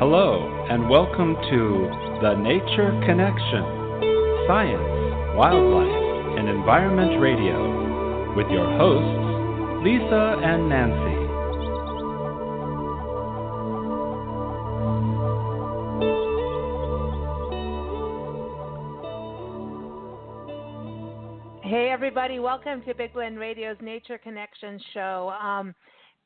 Hello, and welcome to The Nature Connection, Science, Wildlife, and Environment Radio, with your hosts, Lisa and Nancy. Hey, everybody. Welcome to Big Blend Radio's Nature Connection show.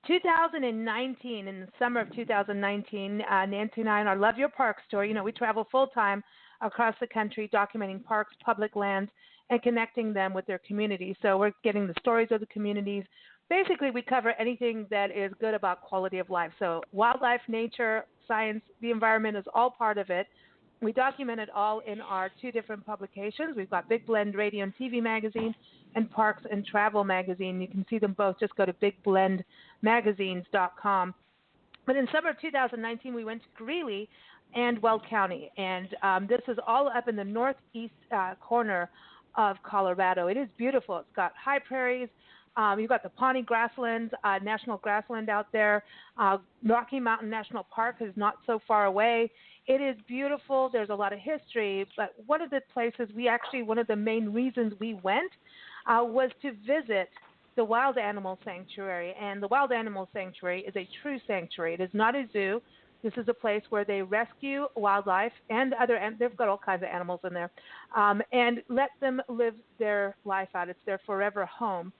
2019, in the summer of 2019, Nancy and I on our Love Your Park story, we travel full-time across the country documenting parks, public lands, and connecting them with their communities. So we're getting the stories of the communities. Basically, we cover anything that is good about quality of life. So wildlife, nature, science, the environment is all part of it. We document it all in our two different publications. We've got Big Blend Radio and TV magazine and Parks and Travel magazine. You can see them both. Just go to bigblendmagazines.com. But in summer of 2019, we went to Greeley and Weld County, and this is all up in the northeast corner of Colorado. It is beautiful. It's got high prairies. You've got the Pawnee Grasslands, National Grassland out there. Rocky Mountain National Park is not so far away. It is beautiful. There's a lot of history, but one of the places one of the main reasons we went was to visit the Wild Animal Sanctuary. And the Wild Animal Sanctuary is a true sanctuary. It is not a zoo. This is a place where they rescue wildlife and they've got all kinds of animals in there, and let them live their life out. It's their forever home.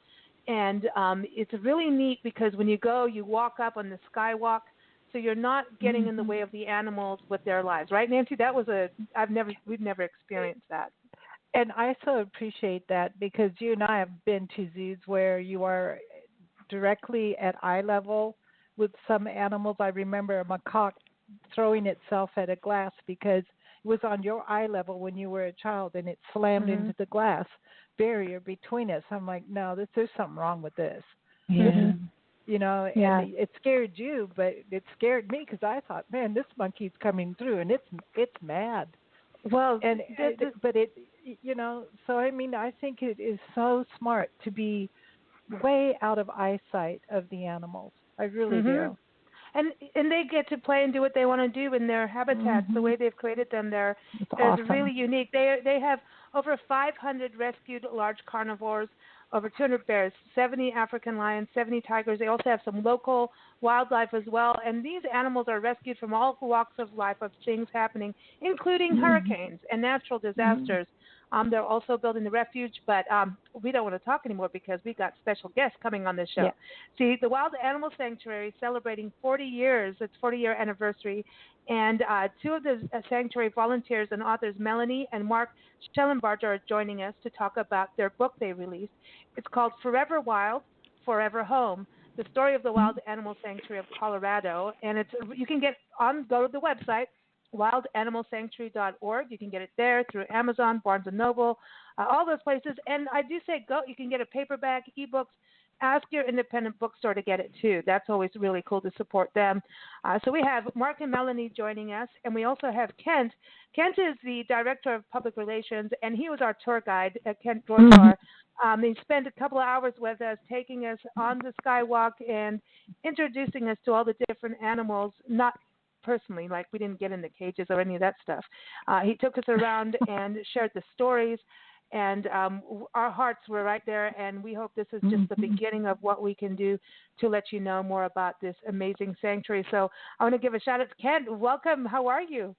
And it's really neat because when you go, you walk up on the skywalk, so you're not getting in the way of the animals with their lives, right, Nancy? That was we've never experienced that. And I so appreciate that because you and I have been to zoos where you are directly at eye level with some animals. I remember a macaque throwing itself at a glass because it was on your eye level when you were a child, and it slammed into the glass barrier between us. I'm like, no, there's something wrong with this. Yeah. And it scared you, but it scared me because I thought, man, this monkey's coming through, and it's mad. Well, so I mean, I think it is so smart to be way out of eyesight of the animals. I really do. And they get to play and do what they want to do in their habitats. The way they've created them there is awesome. Really unique. They have over 500 rescued large carnivores, over 200 bears, 70 African lions, 70 tigers. They also have some local wildlife as well. And these animals are rescued from all walks of life, of things happening, including hurricanes and natural disasters. They're also building the refuge, but we don't want to talk anymore because we've got special guests coming on this show. Yeah. See, the Wild Animal Sanctuary is celebrating 40 years. It's 40-year anniversary. And two of the sanctuary volunteers and authors, Melanie and Mark Shellenbarger, are joining us to talk about their book they released. It's called Forever Wild, Forever Home, the story of the Wild Animal Sanctuary of Colorado. And you can go to the website, wildanimalsanctuary.org. You can get it there through Amazon, Barnes & Noble, all those places. And I do say go. You can get a paperback, ebooks. Ask your independent bookstore to get it, too. That's always really cool to support them. So we have Mark and Melanie joining us, and we also have Kent. Kent is the Director of Public Relations, and he was our tour guide, Kent Drotar. He spent a couple of hours with us, taking us on the skywalk and introducing us to all the different animals, not personally, like we didn't get in the cages or any of that stuff. He took us around and shared the stories, and our hearts were right there, and we hope this is just the beginning of what we can do to let you know more about this amazing sanctuary. So I want to give a shout out to Kent. Welcome. How are you?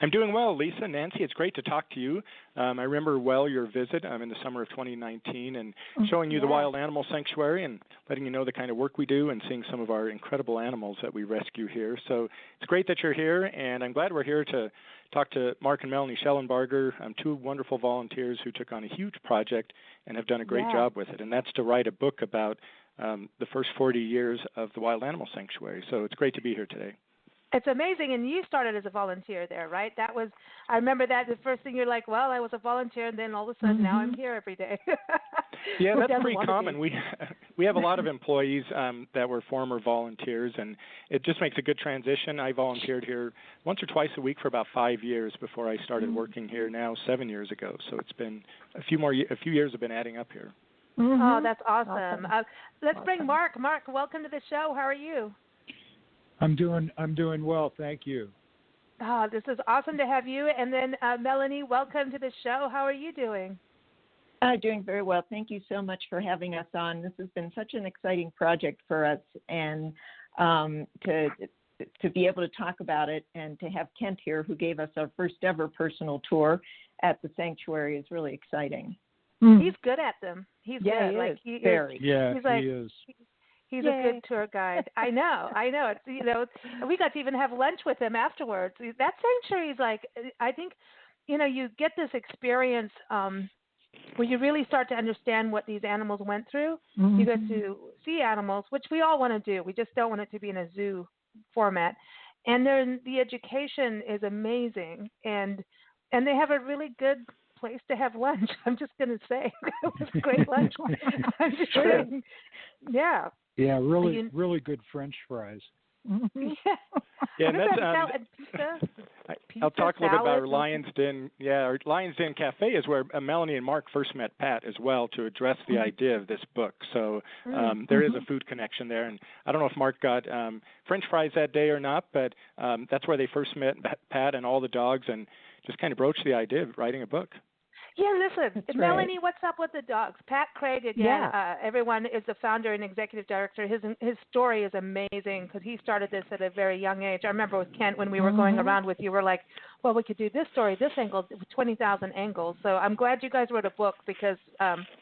I'm doing well, Lisa. Nancy, it's great to talk to you. I remember well your visit in the summer of 2019 and showing you the Wild Animal Sanctuary and letting you know the kind of work we do and seeing some of our incredible animals that we rescue here. So it's great that you're here, and I'm glad we're here to talk to Mark and Melanie Shellenbarger, two wonderful volunteers who took on a huge project and have done a great job with it, and that's to write a book about the first 40 years of the Wild Animal Sanctuary. So it's great to be here today. It's amazing, and you started as a volunteer there, right? I remember that the first thing you're like, well, I was a volunteer, and then all of a sudden now I'm here every day. Yeah, that's pretty common. We have a lot of employees that were former volunteers, and it just makes a good transition. I volunteered here once or twice a week for about 5 years before I started working here now 7 years ago. So it's been a few years have been adding up here. Oh, that's awesome. Let's bring Mark. Mark, welcome to the show. How are you? I'm doing well, thank you. Oh, this is awesome to have you. And then Melanie, welcome to the show. How are you doing? Doing very well. Thank you so much for having us on. This has been such an exciting project for us, and to be able to talk about it and to have Kent here, who gave us our first ever personal tour at the sanctuary, is really exciting. He's good at them. He's good. He like is. he Very. Is. Yeah, he's like, he is. He's a good tour guide. I know. It's, we got to even have lunch with him afterwards. That sanctuary is like, I think, you get this experience where you really start to understand what these animals went through. Mm-hmm. You get to see animals, which we all want to do. We just don't want it to be in a zoo format. And then the education is amazing, and they have a really good place to have lunch. I'm just going to say it was a great lunch. I'm just saying, yeah. Yeah, really good French fries. Yeah, and that's I'll talk a little bit about our Lion's Den. Yeah, our Lion's Den Cafe is where Melanie and Mark first met Pat as well to address the idea of this book. So there is a food connection there, and I don't know if Mark got French fries that day or not, but that's where they first met Pat and all the dogs, and just kind of broached the idea of writing a book. Yeah, listen, that's Melanie, right. What's up with the dogs? Pat Craig, again, everyone is the founder and executive director. His story is amazing because he started this at a very young age. I remember with Kent when we were going around with you, we're like, well, we could do this story, this angle, 20,000 angles. So I'm glad you guys wrote a book because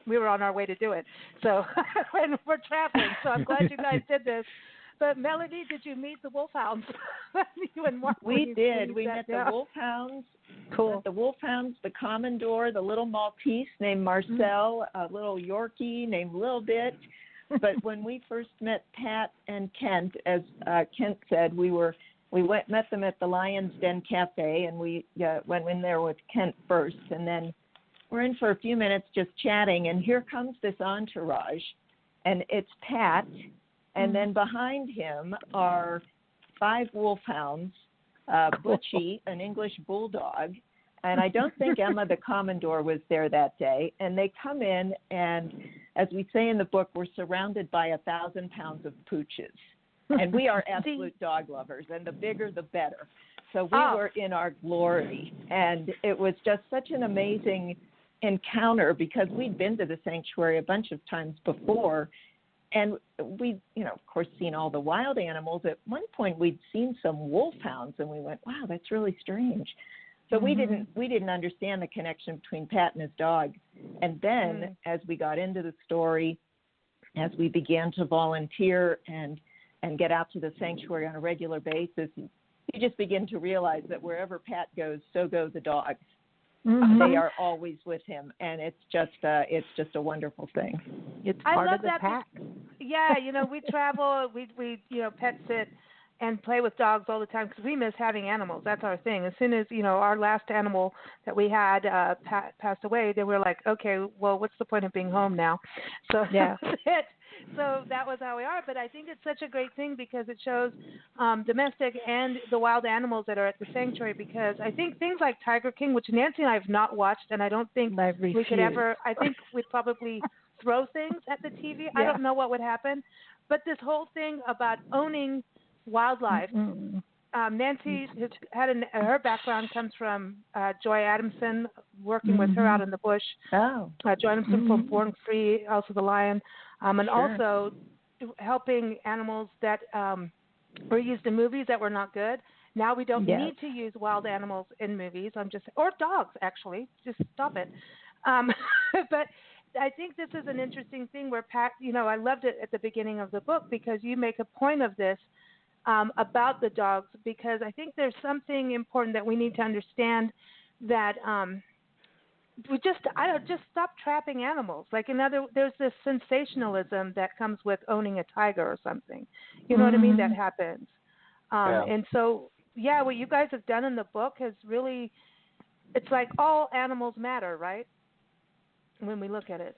we were on our way to do it. So when we're traveling, so I'm glad you guys did this. But Melanie, did you meet the wolfhounds? You and Mark. We did. We met the wolfhounds. Cool. The wolfhounds, the Commodore, the little Maltese named Marcel, a little Yorkie named Lil Bit. But when we first met Pat and Kent, as Kent said, we met them at the Lion's Den Cafe, and we went in there with Kent first, and then we're in for a few minutes just chatting, and here comes this entourage, and it's Pat. And then behind him are 5 wolfhounds, Butchie, an English bulldog, and I don't think Emma the Commodore was there that day. And they come in, and as we say in the book, we're surrounded by 1,000 pounds of pooches. And we are absolute dog lovers, and the bigger the better. So we were in our glory, and it was just such an amazing encounter because we'd been to the sanctuary a bunch of times before. And we, of course, seen all the wild animals. At one point, we'd seen some wolfhounds, and we went, "Wow, that's really strange." So we didn't understand the connection between Pat and his dog. And then, as we got into the story, as we began to volunteer and get out to the sanctuary on a regular basis, you just begin to realize that wherever Pat goes, so go the dogs. They are always with him, and it's just a wonderful thing. It's part of the pack. Yeah, we travel, we pet sit and play with dogs all the time because we miss having animals. That's our thing. As soon as our last animal that we had passed away, then we're like, okay, well, what's the point of being home now? So that's it. So that was how we are. But I think it's such a great thing because it shows domestic and the wild animals that are at the sanctuary, because I think things like Tiger King, which Nancy and I have not watched, and I don't think we could ever, I think we'd probably throw things at the TV. Yeah. I don't know what would happen. But this whole thing about owning wildlife, Nancy has had her background comes from Joy Adamson, working with her out in the bush. Joy Adamson from Born Free, also the lion, and also helping animals that were used in movies that were not good. Now we don't need to use wild animals in movies. Or dogs, actually. Just stop it. But I think this is an interesting thing where Pat, I loved it at the beginning of the book because you make a point of this. About the dogs, because I think there's something important that we need to understand, that we just stop trapping animals. Like there's this sensationalism that comes with owning a tiger or something. You know what I mean? That happens. And so, what you guys have done in the book has really, it's like all animals matter, right? When we look at it.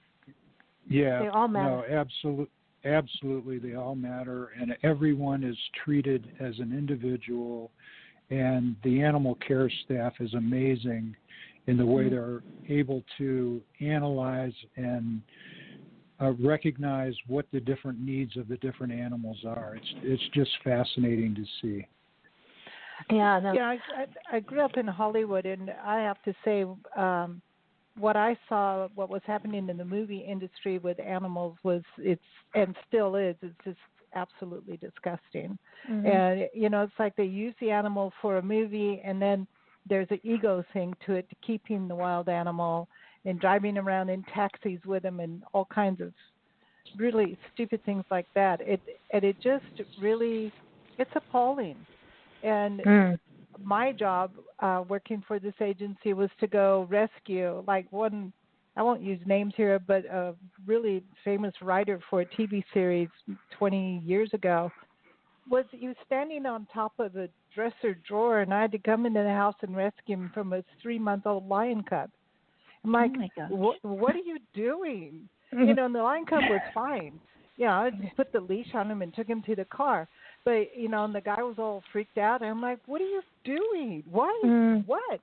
Yeah. They all matter. No, absolutely, they all matter, and everyone is treated as an individual, and the animal care staff is amazing in the way they're able to analyze and recognize what the different needs of the different animals are. It's just fascinating to see. Yeah, no. Yeah, I grew up in Hollywood, and I have to say, what I saw, what was happening in the movie industry with animals and still is, it's just absolutely disgusting. Mm-hmm. And, it's like they use the animal for a movie, and then there's an ego thing to it, to keeping the wild animal and driving around in taxis with them and all kinds of really stupid things like that. It just really, it's appalling. And my job working for this agency was to go rescue, like one, I won't use names here, but a really famous writer for a TV series 20 years ago, was you standing on top of a dresser drawer, and I had to come into the house and rescue him from a 3-month-old lion cub. I'm like, what are you doing? And the lion cub was fine. I just put the leash on him and took him to the car. But, and the guy was all freaked out. And I'm like, what are you doing? What? What?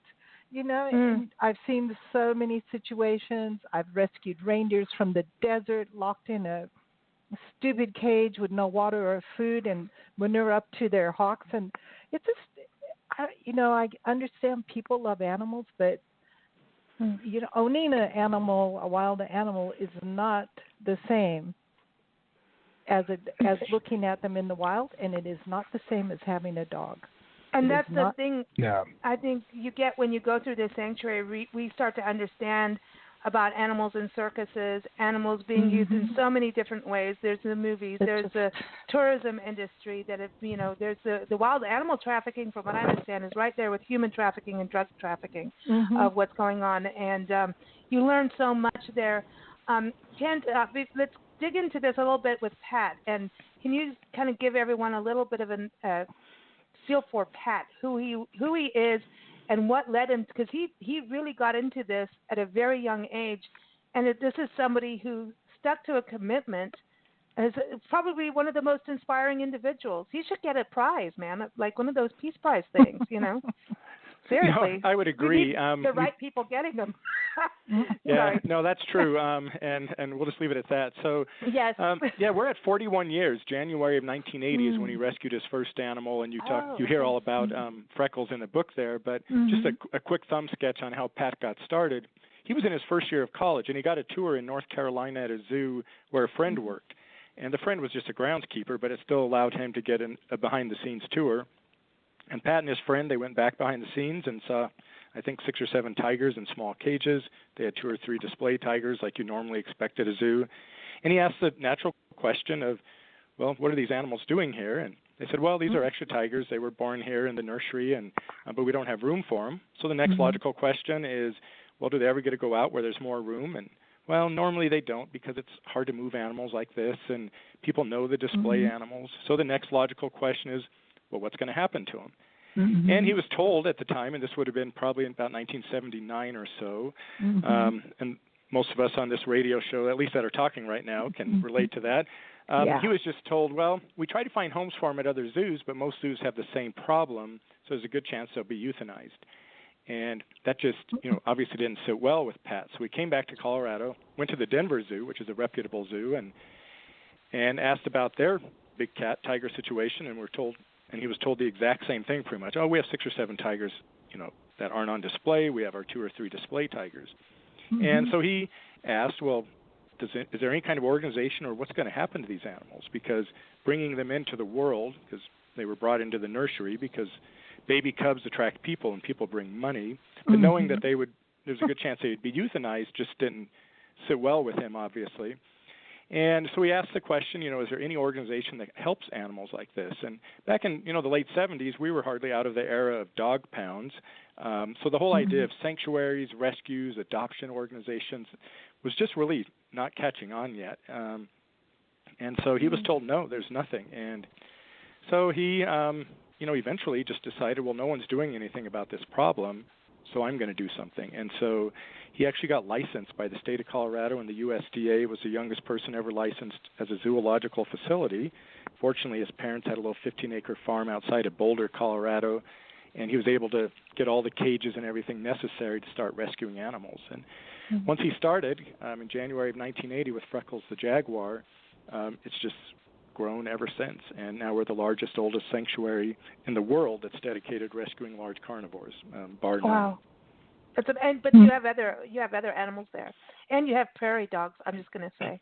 And I've seen so many situations. I've rescued reindeers from the desert, locked in a stupid cage with no water or food, and manure up to their hawks. And it's just, I understand people love animals, but, owning an animal, a wild animal, is not the same as looking at them in the wild, and it is not the same as having a dog. And that's the thing. Yeah. I think you get when you go through this sanctuary, we start to understand about animals in circuses, animals being used in so many different ways. There's the movies, there's the tourism industry that there's the wild animal trafficking, from what I understand, is right there with human trafficking and drug trafficking of what's going on. And you learn so much there. Kent, let's dig into this a little bit with Pat. And can you kind of give everyone a little bit of a feel for Pat, who he is, and what led him, because he really got into this at a very young age, and this is somebody who stuck to a commitment, as probably one of the most inspiring individuals. He should get a prize, man, like one of those Peace Prize things, Seriously. No, I would agree. We need the right people getting them. Yeah, no, that's true. And we'll just leave it at that. So, yes. We're at 41 years. January of 1980 is when he rescued his first animal, and you hear all about Freckles in the book there. But just a quick thumb sketch on how Pat got started. He was in his first year of college, and he got a tour in North Carolina at a zoo where a friend worked. And the friend was just a groundskeeper, but it still allowed him to get a behind-the-scenes tour. And Pat and his friend, they went back behind the scenes and saw, I think, 6 or 7 tigers in small cages. They had 2 or 3 display tigers like you normally expect at a zoo. And he asked the natural question of, well, what are these animals doing here? And they said, well, these are extra tigers. They were born here in the nursery, but we don't have room for them. So the next logical question is, well, do they ever get to go out where there's more room? And, well, normally they don't, because it's hard to move animals like this, and people know the display animals. So the next logical question is, well, what's going to happen to him? And he was told at the time, and this would have been probably in about 1979 or so, and most of us on this radio show, at least that are talking right now, can relate to that. He was just told, well, we try to find homes for him at other zoos, but most zoos have the same problem, so there's a good chance they'll be euthanized. And that just, obviously didn't sit well with Pat. So we came back to Colorado, went to the Denver Zoo, which is a reputable zoo, and asked about their big cat tiger situation, and he was told the exact same thing pretty much. Oh, we have 6 or 7 tigers, that aren't on display. We have our 2 or 3 display tigers. And so he asked, well, is there any kind of organization, or what's going to happen to these animals? Because bringing them into the world, because they were brought into the nursery, because baby cubs attract people and people bring money, but knowing that there's a good chance they would be euthanized just didn't sit well with him, obviously. And so we asked the question, is there any organization that helps animals like this? And back in, the late 70s, we were hardly out of the era of dog pounds. So the whole idea of sanctuaries, rescues, adoption organizations was just really not catching on yet. And so he was told, no, there's nothing. And so he, eventually just decided, well, no one's doing anything about this problem, so I'm going to do something. And so he actually got licensed by the state of Colorado, and the USDA was the youngest person ever licensed as a zoological facility. Fortunately, his parents had a little 15-acre farm outside of Boulder, Colorado, and he was able to get all the cages and everything necessary to start rescuing animals. And once he started in January of 1980 with Freckles the jaguar, it's just grown ever since. And now we're the largest, oldest sanctuary in the world that's dedicated to rescuing large carnivores, bar none. Wow. But you have other animals there, and you have prairie dogs. I'm just going to say.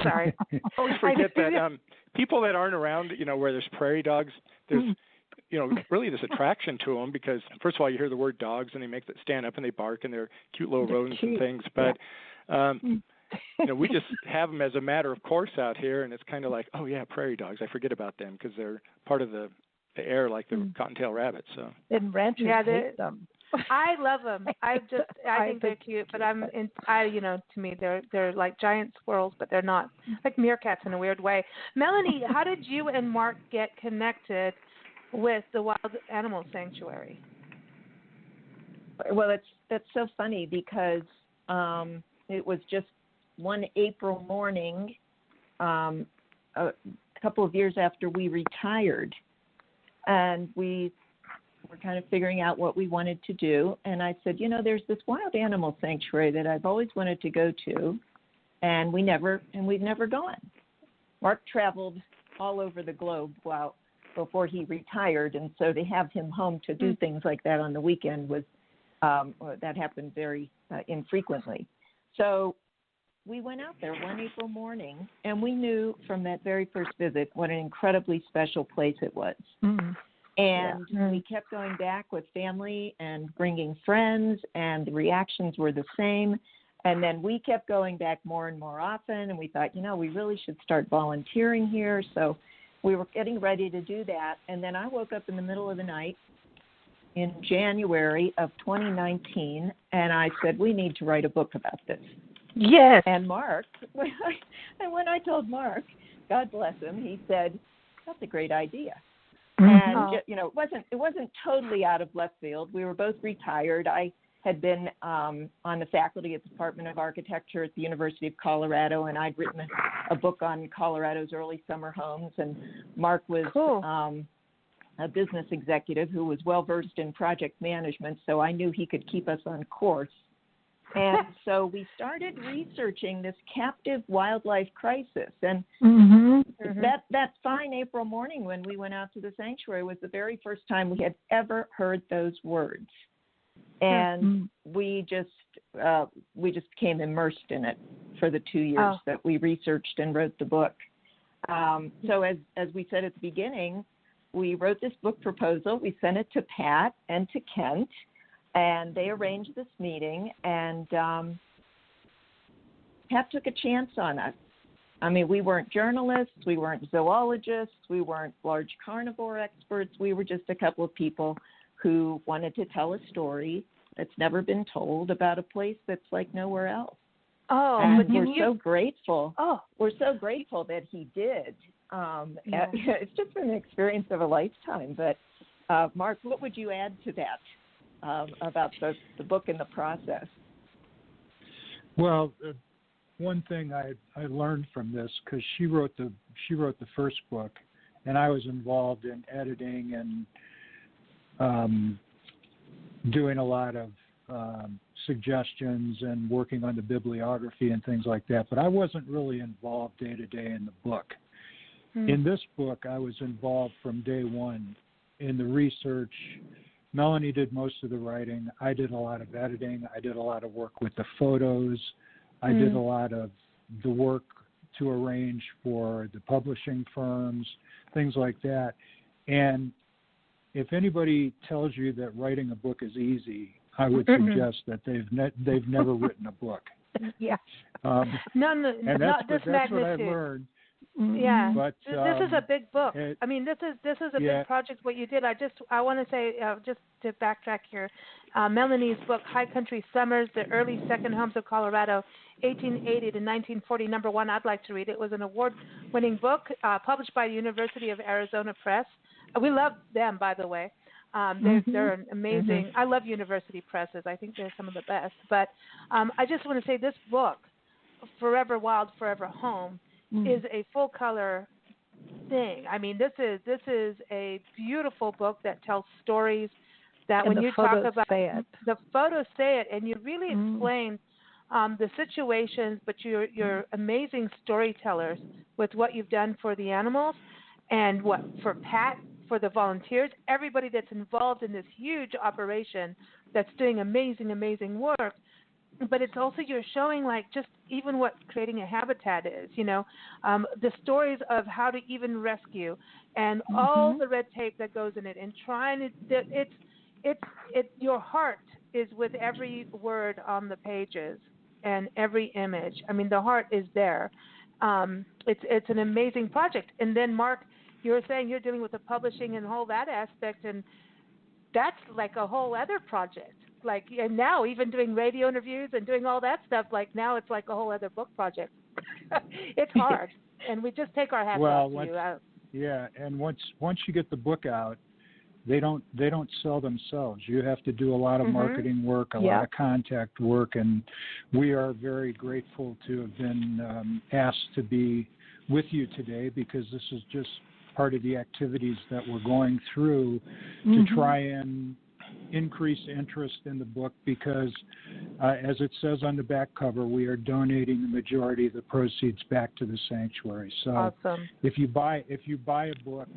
Sorry. I always forget that people that aren't around, where there's prairie dogs, there's really this attraction to them because, first of all, you hear the word dogs and they stand up and they bark and they're cute little rodents and things. But, we just have them as a matter of course out here, and it's kind of like, oh, yeah, prairie dogs. I forget about them because they're part of the air like the cottontail rabbits. So. And ranchers hate them. I love them. I think they're cute, but to me they're like giant squirrels, but they're not, like meerkats in a weird way. Melanie, how did you and Mark get connected with the Wild Animal Sanctuary? Well, that's so funny because it was just one April morning, a couple of years after we retired, and we were kind of figuring out what we wanted to do. And I said, there's this wild animal sanctuary that I've always wanted to go to, and we've never gone. Mark traveled all over the globe before he retired, and so to have him home to do things like that on the weekend was that happened very infrequently. So we went out there one April morning, and we knew from that very first visit what an incredibly special place it was. Mm-hmm. And we kept going back with family and bringing friends, and the reactions were the same. And then we kept going back more and more often, and we thought, we really should start volunteering here. So we were getting ready to do that. And then I woke up in the middle of the night in January of 2019, and I said, we need to write a book about this. Yes. And Mark, when I told Mark, God bless him, he said, that's a great idea. And it wasn't totally out of left field. We were both retired. I had been on the faculty at the Department of Architecture at the University of Colorado, and I'd written a book on Colorado's early summer homes. And Mark was a business executive who was well versed in project management, so I knew he could keep us on course. And so we started researching this captive wildlife crisis. And that fine April morning when we went out to the sanctuary was the very first time we had ever heard those words. And we just became immersed in it for the 2 years that we researched and wrote the book. So as we said at the beginning, we wrote this book proposal. We sent it to Pat and to Kent, and they arranged this meeting, and Pat took a chance on us. I mean, we weren't journalists, we weren't zoologists, we weren't large carnivore experts. We were just a couple of people who wanted to tell a story that's never been told about a place that's like nowhere else. And we're so grateful. We're so grateful that he did. It's just been an experience of a lifetime. But, Mark, what would you add to that? About the book and the process? Well, one thing I learned from this, because she wrote the first book, and I was involved in editing and doing a lot of suggestions and working on the bibliography and things like that. But I wasn't really involved day to day in the book. In this book, I was involved from day one in the research. Melanie did most of the writing. I did a lot of editing. I did a lot of work with the photos. I did a lot of the work to arrange for the publishing firms, things like that. And if anybody tells you that writing a book is easy, I would suggest that they've never written a book. Yeah. And that's what I learned. Yeah, but this is a big book. I mean, this is a big project. What you did, I want to say, just to backtrack here, Melanie's book, High Country Summers: The Early Second Homes of Colorado, 1880 to 1940, number one. I'd like to read it. It was an award-winning book published by the University of Arizona Press. We love them, by the way. They're an amazing. I love university presses. I think they're some of the best. But I just want to say this book, Forever Wild, Forever Home, is a full-color thing. I mean, this is a beautiful book that tells stories that and when you talk about the photos say it, and you really explain the situations, but you're amazing storytellers with what you've done for the animals and what for Pat, for the volunteers, everybody that's involved in this huge operation that's doing amazing work. But it's also you're showing like just even what creating a habitat is, the stories of how to even rescue and all the red tape that goes in it and trying to it's your heart is with every word on the pages and every image. I mean, the heart is there. It's an amazing project. And then Mark, you were saying you're dealing with the publishing and all that aspect, and that's like a whole other project. Like, and now even doing radio interviews and doing all that stuff, like now it's like a whole other book project. It's hard, and we just take our hats off to you. Yeah, and once you get the book out, they don't sell themselves. You have to do a lot of marketing work, a lot of contact work, and we are very grateful to have been asked to be with you today, because this is just part of the activities that we're going through to try and increase interest in the book, because as it says on the back cover, we are donating the majority of the proceeds back to the sanctuary. So awesome. if you buy a book,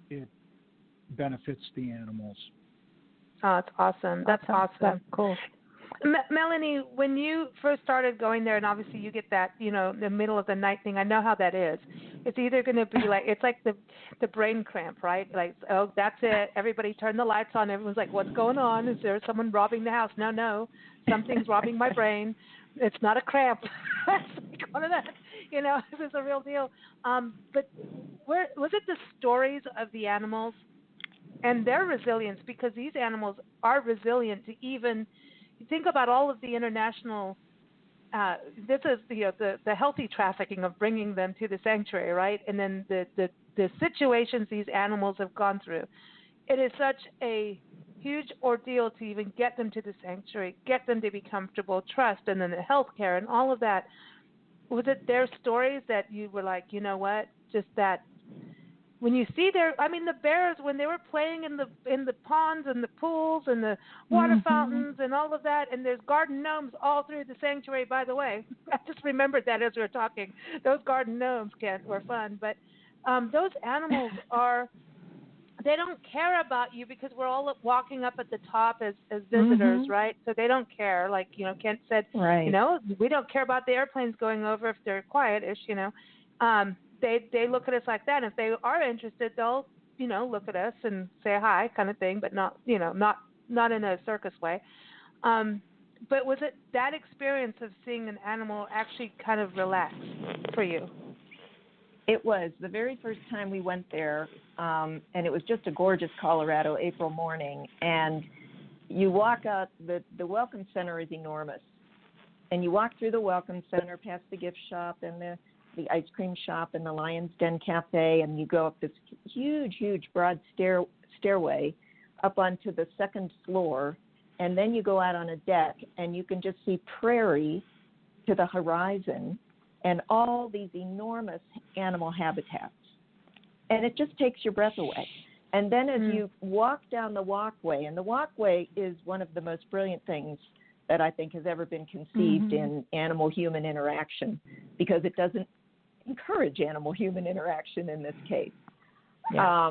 it benefits the animals. Oh, it's awesome. That's awesome. That's cool. Melanie, when you first started going there, and obviously you get that, the middle of the night thing, I know how that is. It's either going to be like, it's like the brain cramp, right? Like, oh, that's it. Everybody turn the lights on. Everyone's like, what's going on? Is there someone robbing the house? No. Something's robbing my brain. It's not a cramp. It's like one of that, this is a real deal. But was it the stories of the animals and their resilience? Because these animals are resilient to even think about all of the international, this is the healthy trafficking of bringing them to the sanctuary, right? And then the situations these animals have gone through. It is such a huge ordeal to even get them to the sanctuary, get them to be comfortable, trust, and then the health care and all of that. Was it their stories that you were like, you know what, just that when you see the bears, when they were playing in the ponds and the pools and the water fountains and all of that, and there's garden gnomes all through the sanctuary, by the way. I just remembered that as we were talking. Those garden gnomes, Kent, were fun. But those animals they don't care about you because we're all walking up at the top as visitors, right? So they don't care. Like, Kent said, right. We don't care about the airplanes going over if they're quiet-ish, They look at us like that. If they are interested, they'll, look at us and say hi kind of thing, but not in a circus way. But was it that experience of seeing an animal actually kind of relax for you? It was the very first time we went there, and it was just a gorgeous Colorado April morning. And you walk out, the Welcome Center is enormous. And you walk through the Welcome Center, past the gift shop and the ice cream shop and the Lion's Den Cafe, and you go up this huge, broad stairway up onto the second floor, and then you go out on a deck, and you can just see prairie to the horizon and all these enormous animal habitats. And it just takes your breath away. And then as you walk down the walkway, and the walkway is one of the most brilliant things that I think has ever been conceived in animal-human interaction, because it doesn't encourage animal-human interaction in this case. Yeah.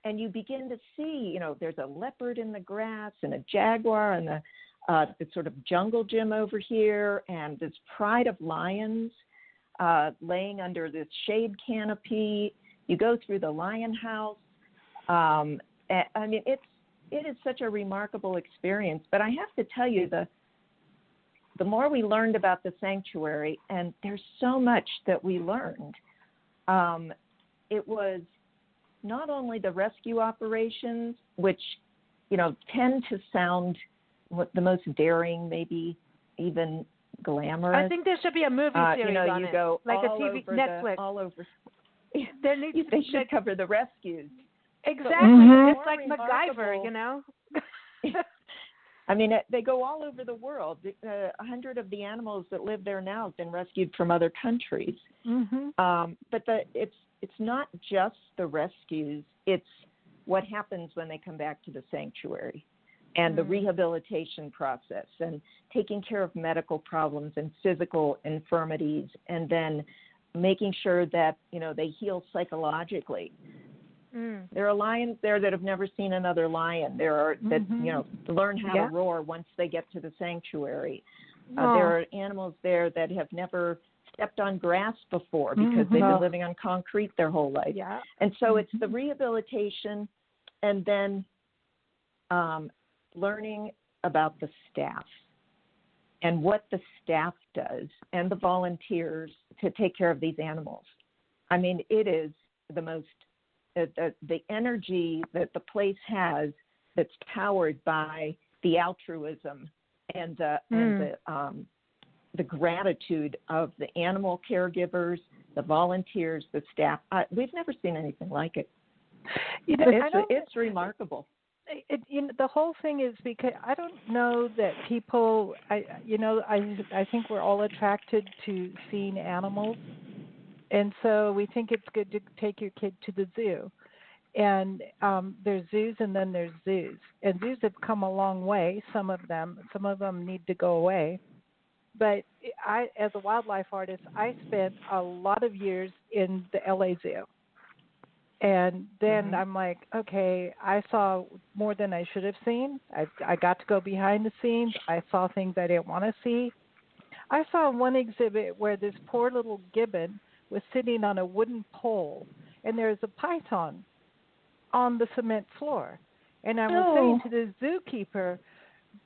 And you begin to see, there's a leopard in the grass and a jaguar and the sort of jungle gym over here, and this pride of lions laying under this shade canopy. You go through the lion house. It is such a remarkable experience. But I have to tell you, the more we learned about the sanctuary, and there's so much that we learned, it was not only the rescue operations, which, tend to sound the most daring, maybe even glamorous. I think there should be a movie series on you it, go like all a TV, over Netflix. all over. They should cover the rescues. Exactly. It's like MacGyver, I mean, they go all over the world. 100 of the animals that live there now have been rescued from other countries. But it's not just the rescues. It's what happens when they come back to the sanctuary and the rehabilitation process and taking care of medical problems and physical infirmities, and then making sure that, they heal psychologically. There are lions there that have never seen another lion. There are that learn how to roar once they get to the sanctuary. There are animals there that have never stepped on grass before because they've been living on concrete their whole life. And so it's the rehabilitation, and then learning about the staff and what the staff does and the volunteers to take care of these animals. I mean, it is the most the energy that the place has that's powered by the altruism and the gratitude of the animal caregivers, the volunteers, the staff. We've never seen anything like it. It's remarkable. The whole thing is because I don't know that people. I think we're all attracted to seeing animals. And so we think it's good to take your kid to the zoo. And there's zoos and then there's zoos. And zoos have come a long way, some of them need to go away. But I, as a wildlife artist, I spent a lot of years in the LA Zoo. And then I'm like, okay, I saw more than I should have seen. I got to go behind the scenes. I saw things I didn't want to see. I saw one exhibit where this poor little gibbon was sitting on a wooden pole, and there's a python on the cement floor. And I was saying to the zookeeper,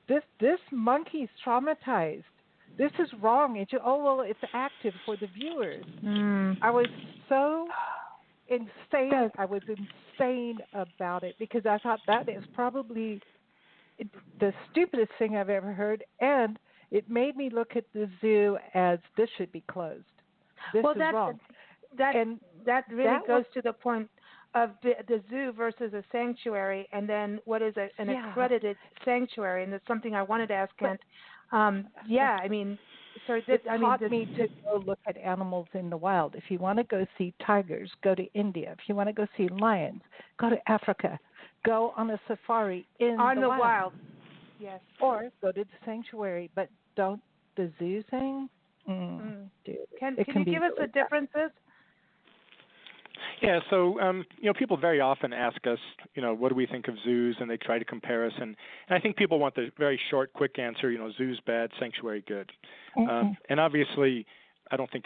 this monkey's traumatized. This is wrong. It's active for the viewers. I was so insane. I was insane about it because I thought that is probably the stupidest thing I've ever heard, and it made me look at the zoo as this should be closed. This is wrong. That really goes to the point of the zoo versus a sanctuary, and then what is an accredited sanctuary, and that's something I wanted to ask Kent. It taught me to go look at animals in the wild. If you want to go see tigers, go to India. If you want to go see lions, go to Africa. Go on a safari in the wild. Yes. Or go to the sanctuary, but don't the zoo thing. Dude, can you give us the differences? Yeah, so people very often ask us, what do we think of zoos, and they try to compare us, and I think people want the very short, quick answer, zoo's bad, sanctuary good. And obviously, I don't think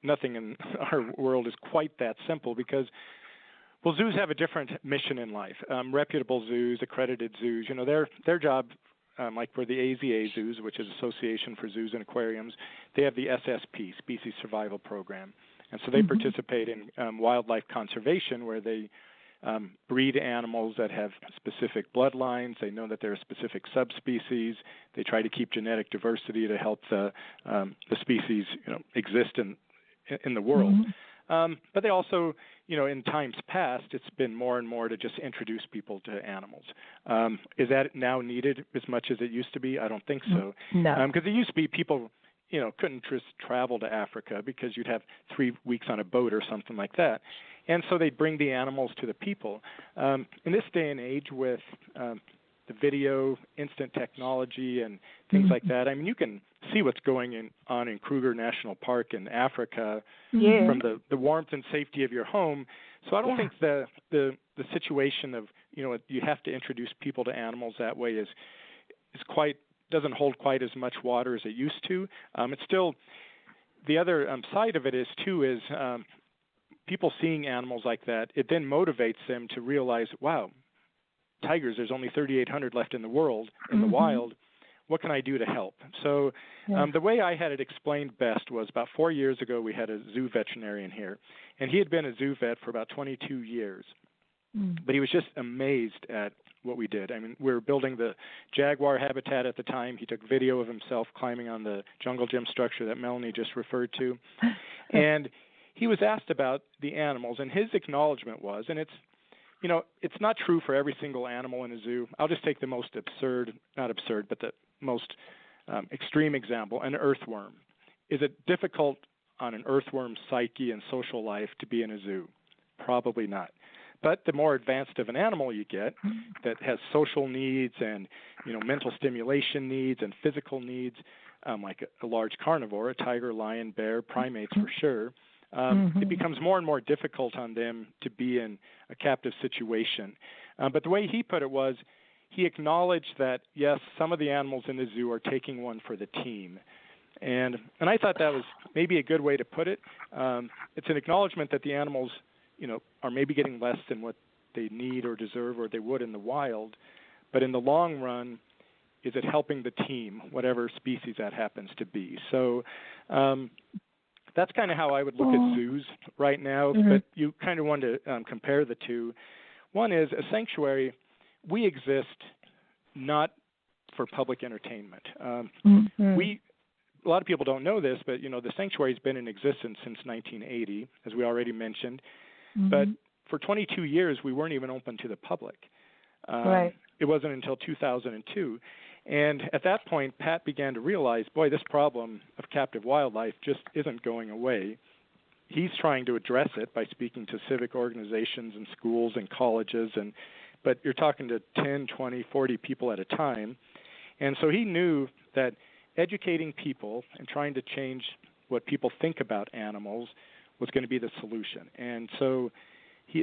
nothing in our world is quite that simple because, well, zoos have a different mission in life. Reputable zoos, accredited zoos, their job, like for the AZA zoos, which is Association for Zoos and Aquariums, they have the SSP, Species Survival Program. And so they participate in wildlife conservation, where they breed animals that have specific bloodlines. They know that there are specific subspecies. They try to keep genetic diversity to help the species exist in the world. But they also, in times past, it's been more and more to just introduce people to animals. Is that now needed as much as it used to be? I don't think so. No. Because it used to be people couldn't just travel to Africa because you'd have 3 weeks on a boat or something like that. And so they'd bring the animals to the people. In this day and age with the video, instant technology, and things like that, I mean, you can see what's going on in Kruger National Park in Africa from the warmth and safety of your home. So I don't think the situation of, you have to introduce people to animals that way is quite doesn't hold quite as much water as it used to. It's still, the other side of it is people seeing animals like that, it then motivates them to realize, wow, tigers, there's only 3,800 left in the world, in the wild. What can I do to help? So the way I had it explained best was about 4 years ago, we had a zoo veterinarian here, and he had been a zoo vet for about 22 years. But he was just amazed at what we did. I mean, we were building the jaguar habitat at the time. He took video of himself climbing on the jungle gym structure that Melanie just referred to. And he was asked about the animals, and his acknowledgement was, and it's it's not true for every single animal in a zoo. I'll just take the most not absurd, but the most extreme example, an earthworm. Is it difficult on an earthworm's psyche and social life to be in a zoo? Probably not. But the more advanced of an animal you get that has social needs and, mental stimulation needs and physical needs, like a large carnivore, a tiger, lion, bear, primates for sure, it becomes more and more difficult on them to be in a captive situation. But the way he put it was, he acknowledged that, yes, some of the animals in the zoo are taking one for the team. And I thought that was maybe a good way to put it. It's an acknowledgement that the animals, are maybe getting less than what they need or deserve or they would in the wild. But in the long run, is it helping the team, whatever species that happens to be? So that's kind of how I would look at zoos right now. But you kind of want to compare the two. One is a sanctuary. We exist not for public entertainment. A lot of people don't know this, but the sanctuary's been in existence since 1980, as we already mentioned. But for 22 years, we weren't even open to the public. Right. It wasn't until 2002. And at that point, Pat began to realize, boy, this problem of captive wildlife just isn't going away. He's trying to address it by speaking to civic organizations and schools and colleges, but you're talking to 10, 20, 40 people at a time. And so he knew that educating people and trying to change what people think about animals was going to be the solution. And so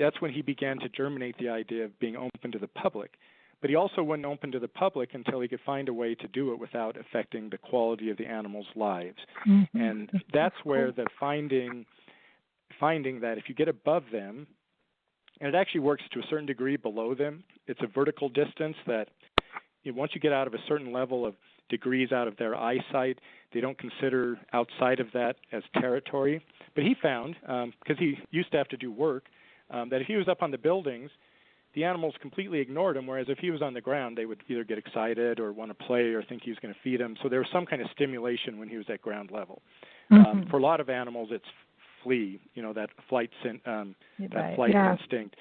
that's when he began to germinate the idea of being open to the public. But he also wasn't open to the public until he could find a way to do it without affecting the quality of the animals' lives. And that's where the finding that if you get above them, and it actually works to a certain degree below them, it's a vertical distance that once you get out of a certain level of degrees out of their eyesight, they don't consider outside of that as territory. But he found, because he used to have to do work, that if he was up on the buildings, the animals completely ignored him, whereas if he was on the ground, they would either get excited or want to play or think he was going to feed them. So there was some kind of stimulation when he was at ground level. For a lot of animals, it's flee, that flight instinct.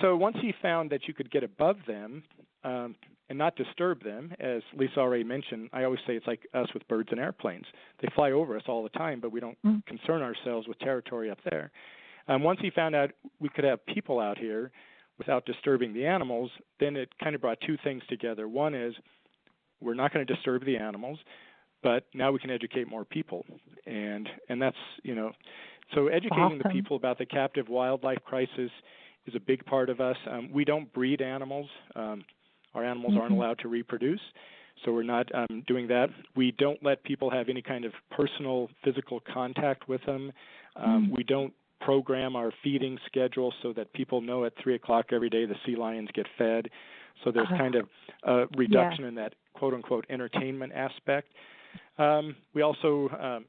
So once he found that you could get above them and not disturb them, as Lisa already mentioned, I always say it's like us with birds and airplanes. They fly over us all the time, but we don't concern ourselves with territory up there. Once he found out we could have people out here without disturbing the animals, then it kind of brought two things together. One is we're not going to disturb the animals, but now we can educate more people. And that's, so educating the people about the captive wildlife crisis is a big part of us. We don't breed animals. Our animals aren't allowed to reproduce, so we're not doing that. We don't let people have any kind of personal physical contact with them. We don't program our feeding schedule so that people know at 3 o'clock every day the sea lions get fed. So there's kind of a reduction in that quote-unquote entertainment aspect. We also,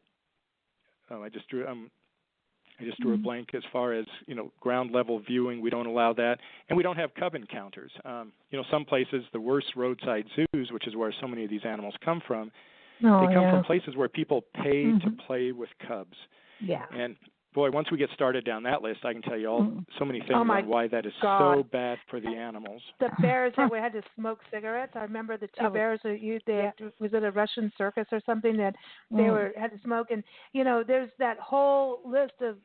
I just drew a blank as far as, ground level viewing. We don't allow that. And we don't have cub encounters. Some places, the worst roadside zoos, which is where so many of these animals come from, they come from places where people pay to play with cubs. Yeah. And boy, once we get started down that list, I can tell you so many things on why that is so bad for the animals. The bears that we had to smoke cigarettes. I remember the two bears that was it a Russian circus or something that they had to smoke, and there's that whole list of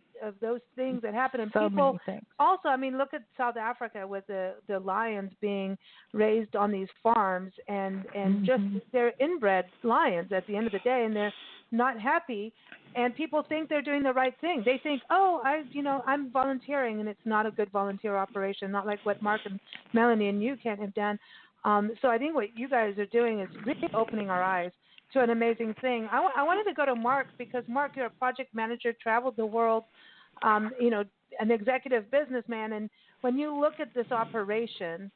those things that happen. And people also, look at South Africa with the lions being raised on these farms, and just they're inbred lions at the end of the day, and they're not happy. And people think they're doing the right thing. They think, I'm volunteering, and it's not a good volunteer operation, not like what Mark and Melanie and you Kent have done. So I think what you guys are doing is really opening our eyes to an amazing thing. I wanted to go to Mark because, Mark, you're a project manager, traveled the world, an executive businessman. And when you look at this operation,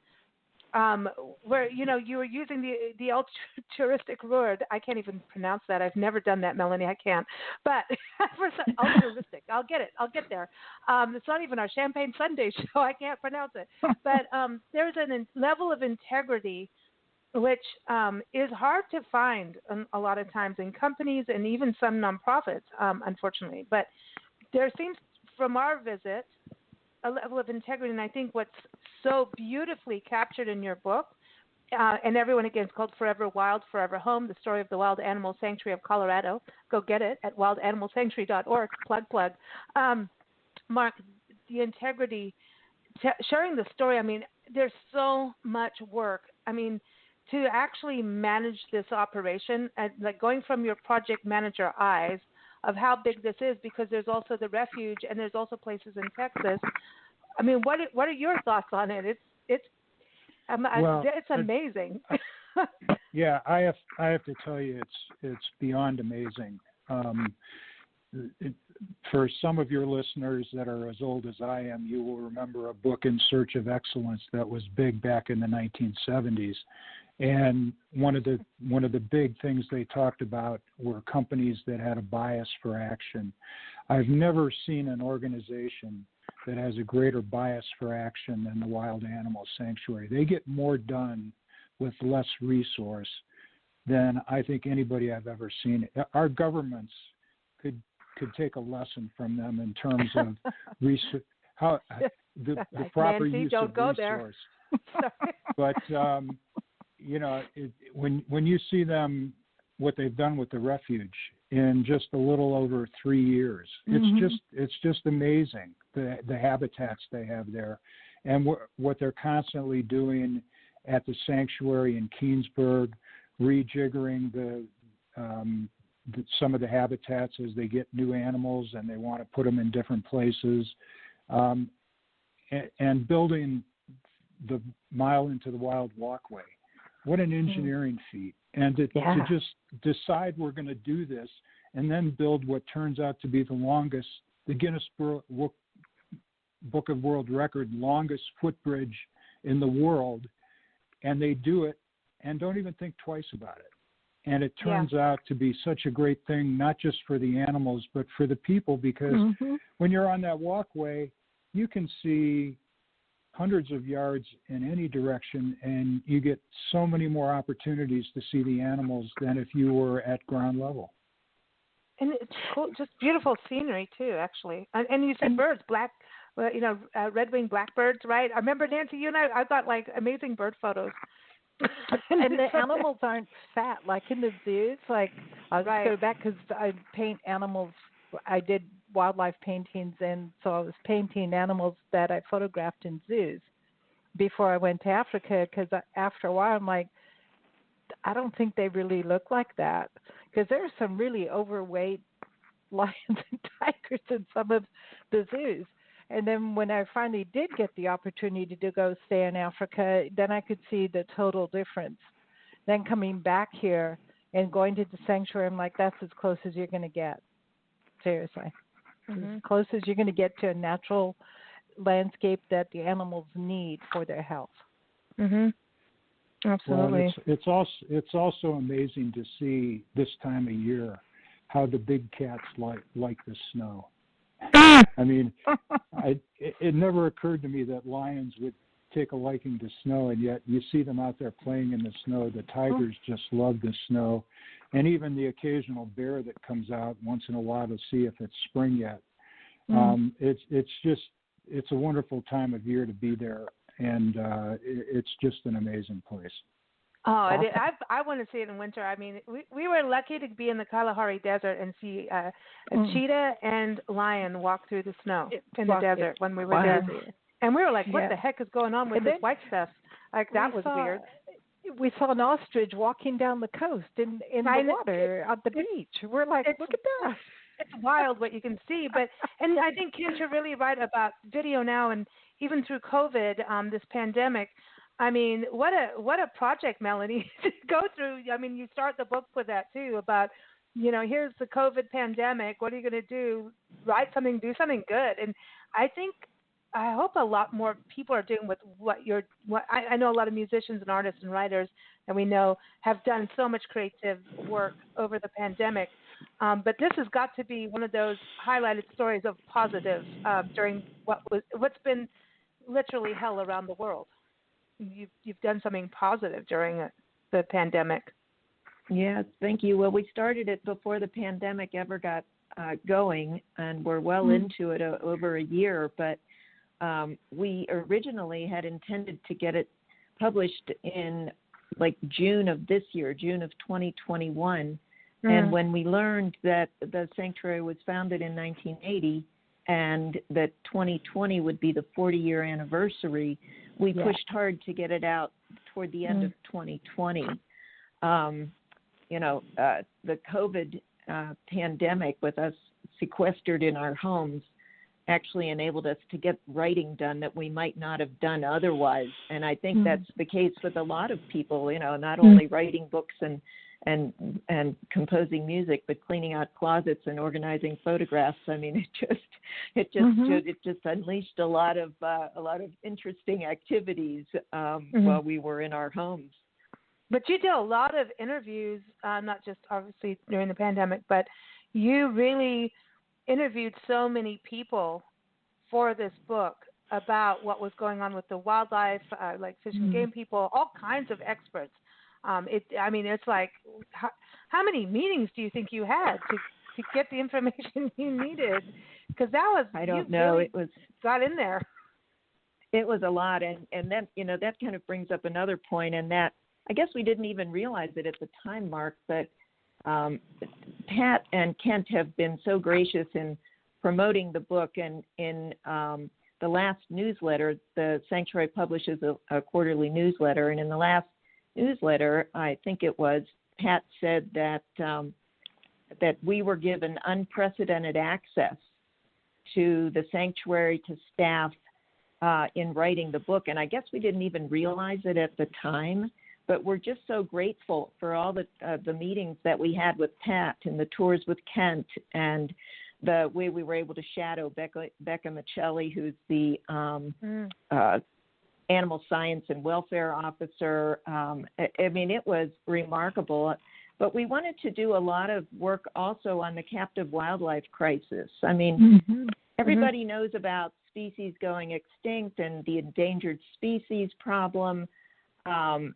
where you were using the altruistic word. I can't even pronounce that. I've never done that, Melanie. I can't. But altruistic, I'll get it. I'll get there. It's not even our Champagne Sunday show. I can't pronounce it. But there's a level of integrity which is hard to find a lot of times in companies and even some nonprofits, unfortunately. But there seems, from our visit, a level of integrity, and I think what's so beautifully captured in your book. And everyone, again, it's called Forever Wild, Forever Home, the story of the Wild Animal Sanctuary of Colorado. Go get it at wildanimalsanctuary.org. Plug. Mark, the integrity, sharing the story, I mean, there's so much work. I mean, to actually manage this operation, like going from your project manager eyes of how big this is, because there's also the refuge and there's also places in Texas. I mean, what are your thoughts on it? It's amazing. Yeah, I have to tell you, it's beyond amazing. For some of your listeners that are as old as I am, you will remember a book, In Search of Excellence, that was big back in the 1970s. And one of the big things they talked about were companies that had a bias for action. I've never seen an organization that has a greater bias for action than the Wild Animal Sanctuary. They get more done with less resource than I think anybody I've ever seen. Our governments could take a lesson from them in terms of how the proper Nancy, use don't of go resource. There. But when you see them, what they've done with the refuge in just a little over 3 years, it's just amazing the habitats they have there, and what they're constantly doing at the sanctuary in Keenesburg, rejiggering some of the habitats as they get new animals and they want to put them in different places, and building the Mile into the Wild walkway. What an engineering feat. And to just decide we're going to do this and then build what turns out to be the Guinness Book of World Record longest footbridge in the world, and they do it and don't even think twice about it. And it turns out to be such a great thing, not just for the animals, but for the people, because when you're on that walkway, you can see hundreds of yards in any direction, and you get so many more opportunities to see the animals than if you were at ground level. And it's cool, just beautiful scenery too, actually. And you see birds, red-winged blackbirds, right? I remember, Nancy, you and I got like amazing bird photos. And the animals aren't fat like in the zoos. Like I'll just go back because I paint animals. I did wildlife paintings, and so I was painting animals that I photographed in zoos before I went to Africa. Because after a while, I'm like, I don't think they really look like that. Because there are some really overweight lions and tigers in some of the zoos. And then when I finally did get the opportunity to go stay in Africa, then I could see the total difference. Then coming back here and going to the sanctuary, I'm like, that's as close as you're going to get. Seriously. As close as you're going to get to a natural landscape that the animals need for their health. Absolutely. Well, it's also amazing to see this time of year how the big cats like the snow. I mean, it never occurred to me that lions would take a liking to snow, and yet you see them out there playing in the snow. The tigers just love the snow, and even the occasional bear that comes out once in a while to see if it's spring yet. It's a wonderful time of year to be there, and it's just an amazing place. Oh, I want to see it in winter. I mean, we were lucky to be in the Kalahari Desert and see a cheetah and lion walk through the snow in the desert when we were there. And we were like, what the heck is going on with this white stuff? Like, that was weird. We saw an ostrich walking down the coast in the water at the beach. We're like, look at that. It's wild what you can see. And I think, Kent, you're really right about video now, and even through COVID, this pandemic. I mean, what a project, Melanie, to go through. I mean, you start the book with that too, about, here's the COVID pandemic. What are you going to do? Write something, do something good. And I hope a lot more people are doing with what I know a lot of musicians and artists and writers that we know have done so much creative work over the pandemic. But this has got to be one of those highlighted stories of positive during what's been literally hell around the world. You've done something positive during the pandemic. Yes, thank you. Well, we started it before the pandemic ever got going, and we're well into it over a year. But we originally had intended to get it published in like June of this year, June of 2021. And when we learned that the sanctuary was founded in 1980 and that 2020 would be the 40-year anniversary, we pushed hard to get it out toward the end of 2020. The COVID pandemic, with us sequestered in our homes, actually enabled us to get writing done that we might not have done otherwise. And I think that's the case with a lot of people, not only writing books and composing music, but cleaning out closets and organizing photographs. I mean, it just unleashed a lot of interesting activities while we were in our homes. But you did a lot of interviews, not just obviously during the pandemic, but you really interviewed so many people for this book about what was going on with the wildlife, like fish and game people, all kinds of experts. It's like, how many meetings do you think you had to get the information you needed? Because that was, I don't know, really got in there. It was a lot, and then that kind of brings up another point, and that I guess we didn't even realize it at the time, Mark, but Pat and Kent have been so gracious in promoting the book, and in the last newsletter, the Sanctuary publishes a quarterly newsletter, and in the last newsletter, I think it was, Pat said that we were given unprecedented access to the sanctuary, to staff in writing the book. And I guess we didn't even realize it at the time, but we're just so grateful for all the meetings that we had with Pat and the tours with Kent, and the way we were able to shadow Becca Michelli, who's the animal science and welfare officer. It was remarkable. But we wanted to do a lot of work also on the captive wildlife crisis. I mean, everybody knows about species going extinct and the endangered species problem, and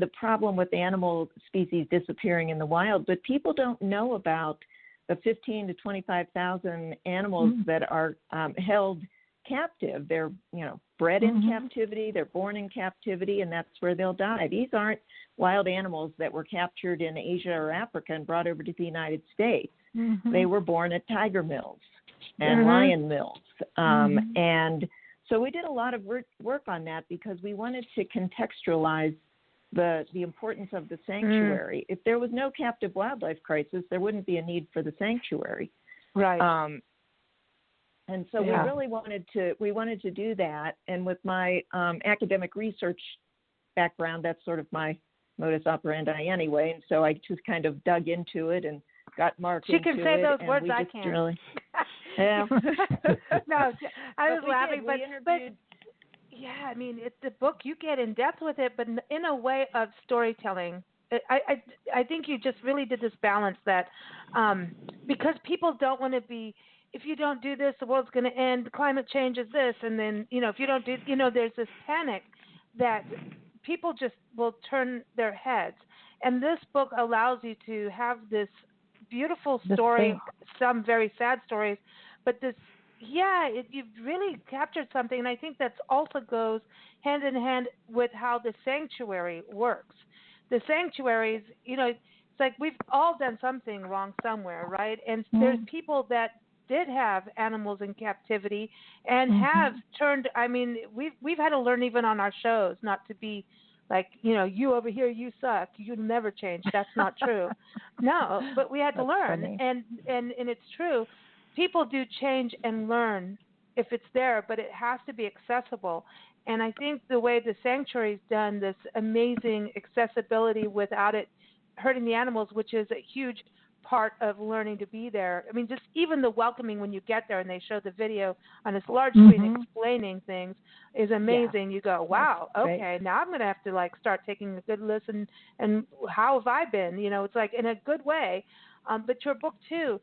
the problem with animal species disappearing in the wild. But people don't know about the 15 to 25,000 animals that are held captive. They're, bred in captivity, they're born in captivity, and that's where they'll die. These aren't wild animals that were captured in Asia or Africa and brought over to the United States. They were born at tiger mills and lion mills. And so we did a lot of work on that because we wanted to contextualize the importance of the sanctuary. If there was no captive wildlife crisis, there wouldn't be a need for the sanctuary. Right. And so we really wanted to do that. And with my academic research background, that's sort of my modus operandi anyway. And so I just kind of dug into it and got Mark into it. She can say those words, I can't. Yeah. No, I was laughing, but yeah, I mean, it's the book, you get in depth with it, but in a way of storytelling. I think you just really did this balance that because people don't want to be, if you don't do this, the world's going to end, climate change is this, and then, if you don't do, there's this panic that people just will turn their heads. And this book allows you to have this beautiful story, some very sad stories, but this, you've really captured something, and I think that also goes hand in hand with how the sanctuary works. The sanctuaries, it's like we've all done something wrong somewhere, right? And there's people that did have animals in captivity and have turned, we've had to learn even on our shows not to be like, you over here, you suck, you never change. That's not true. No, but we had to learn. Funny. And it's true. People do change and learn if it's there, but it has to be accessible. And I think the way the sanctuary's done this amazing accessibility without it hurting the animals, which is a huge part of learning to be there. I mean, just even the welcoming when you get there and they show the video on this large screen explaining things is amazing. You go, wow, okay, now I'm going to have to start taking a good listen. And how have I been? It's like in a good way. But your book too,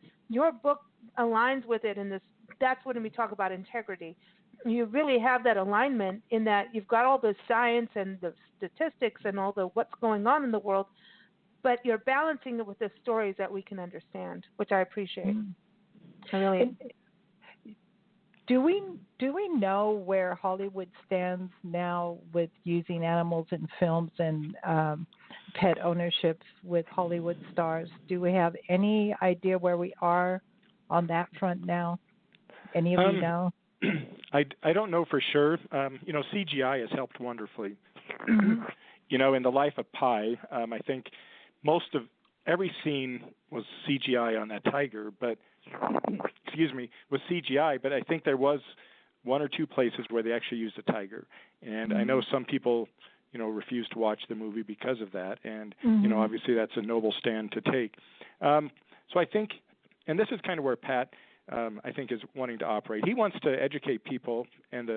aligns with it in this. That's when we talk about integrity. You really have that alignment in that you've got all the science and the statistics and all the what's going on in the world, but you're balancing it with the stories that we can understand, which I appreciate. I really. Do we know where Hollywood stands now with using animals in films and pet ownerships with Hollywood stars? Do we have any idea where we are on that front now? Any of you know? I don't know for sure. CGI has helped wonderfully. In The Life of Pi, I think most of every scene was CGI on that tiger, but was CGI. But I think there was one or two places where they actually used a tiger, and I know some people, refused to watch the movie because of that, and obviously that's a noble stand to take. So I think, and this is kind of where Pat, I think, is wanting to operate. He wants to educate people, and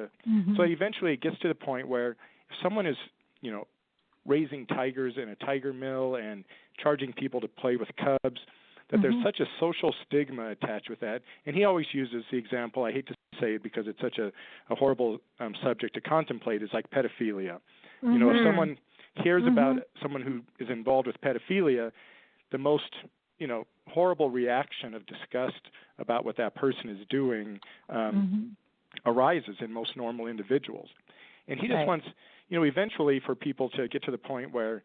so eventually it gets to the point where if someone is, raising tigers in a tiger mill and charging people to play with cubs, that there's such a social stigma attached with that. And he always uses the example, I hate to say it because it's such a horrible subject to contemplate, is like pedophilia. If someone hears about someone who is involved with pedophilia, the most, horrible reaction of disgust about what that person is doing arises in most normal individuals. And he just wants, eventually for people to get to the point where,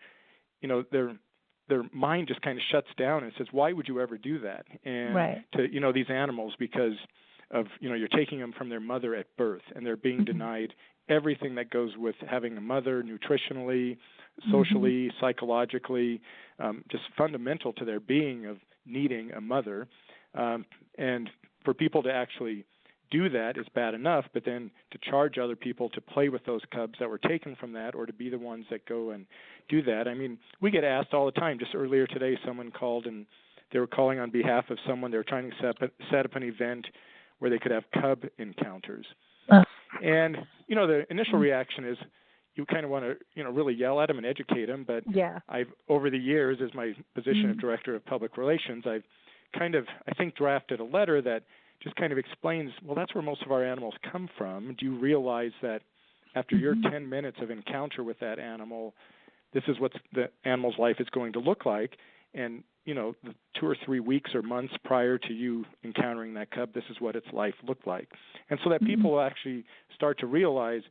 their mind just kind of shuts down and says, why would you ever do that? And to, these animals, because of, you're taking them from their mother at birth, and they're being denied everything that goes with having a mother, nutritionally, socially, psychologically, just fundamental to their being of needing a mother. And for people to actually do that is bad enough, but then to charge other people to play with those cubs that were taken from that, or to be the ones that go and do that. I mean, we get asked all the time. Just earlier today, someone called, and they were calling on behalf of someone. They were trying to set up an event where they could have cub encounters. And, the initial reaction is you kind of want to, really yell at them and educate them. But I've, over the years, as my position of Director of Public Relations, I've kind of, I think, drafted a letter that just kind of explains, well, that's where most of our animals come from. Do you realize that after your 10 minutes of encounter with that animal, this is what the animal's life is going to look like? And, the 2 or 3 weeks or months prior to you encountering that cub, this is what its life looked like. And so that people will actually start to realize,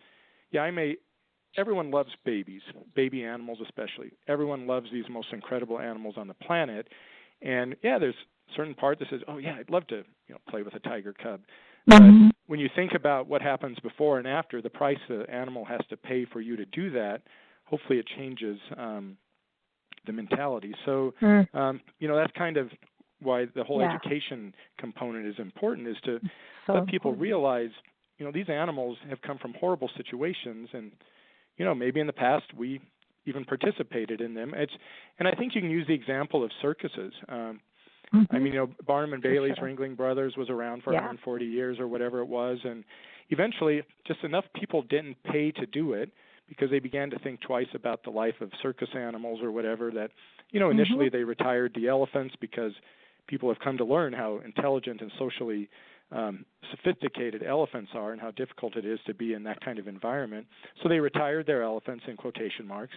everyone loves babies, baby animals especially. Everyone loves these most incredible animals on the planet. And, there's certain part that says, I'd love to play with a tiger cub. But when you think about what happens before and after, the price the animal has to pay for you to do that, hopefully it changes the mentality. So, that's kind of why the whole education component is important, is to let people realize, these animals have come from horrible situations, and, maybe in the past we even participated in them. And I think you can use the example of circuses. I mean, Barnum and Bailey's Ringling Brothers was around for 140 years or whatever it was, and eventually just enough people didn't pay to do it because they began to think twice about the life of circus animals or whatever, that, initially they retired the elephants because people have come to learn how intelligent and socially sophisticated elephants are and how difficult it is to be in that kind of environment. So they retired their elephants, in quotation marks,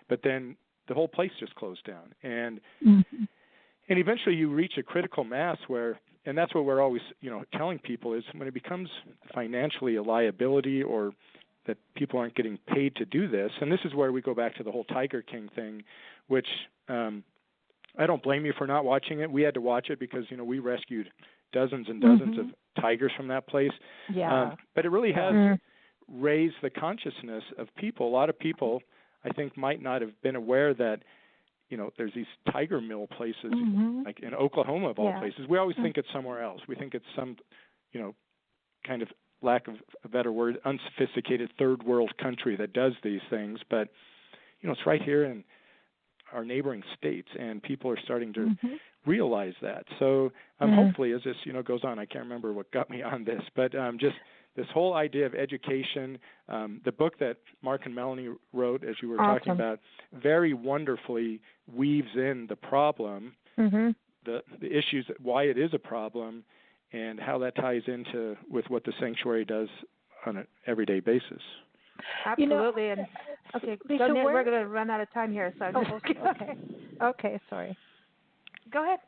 but then the whole place just closed down. And eventually you reach a critical mass where, and that's what we're always, telling people, is when it becomes financially a liability, or that people aren't getting paid to do this. And this is where we go back to the whole Tiger King thing, which I don't blame you for not watching it. We had to watch it because, we rescued dozens and dozens of tigers from that place. But it really has raised the consciousness of people. A lot of people, I think, might not have been aware that, there's these tiger mill places, like in Oklahoma of all places. We always think it's somewhere else. We think it's some, kind of, lack of a better word, unsophisticated third world country that does these things. But, it's right here in our neighboring states, and people are starting to realize that. So hopefully as this, goes on, I can't remember what got me on this, but just this whole idea of education, the book that Mark and Melanie wrote, as you were talking about, very wonderfully weaves in the problem, the issues, why it is a problem, and how that ties into with what the sanctuary does on an everyday basis. Absolutely. And okay, Lisa, we're going to run out of time here, so okay, sorry. Go ahead.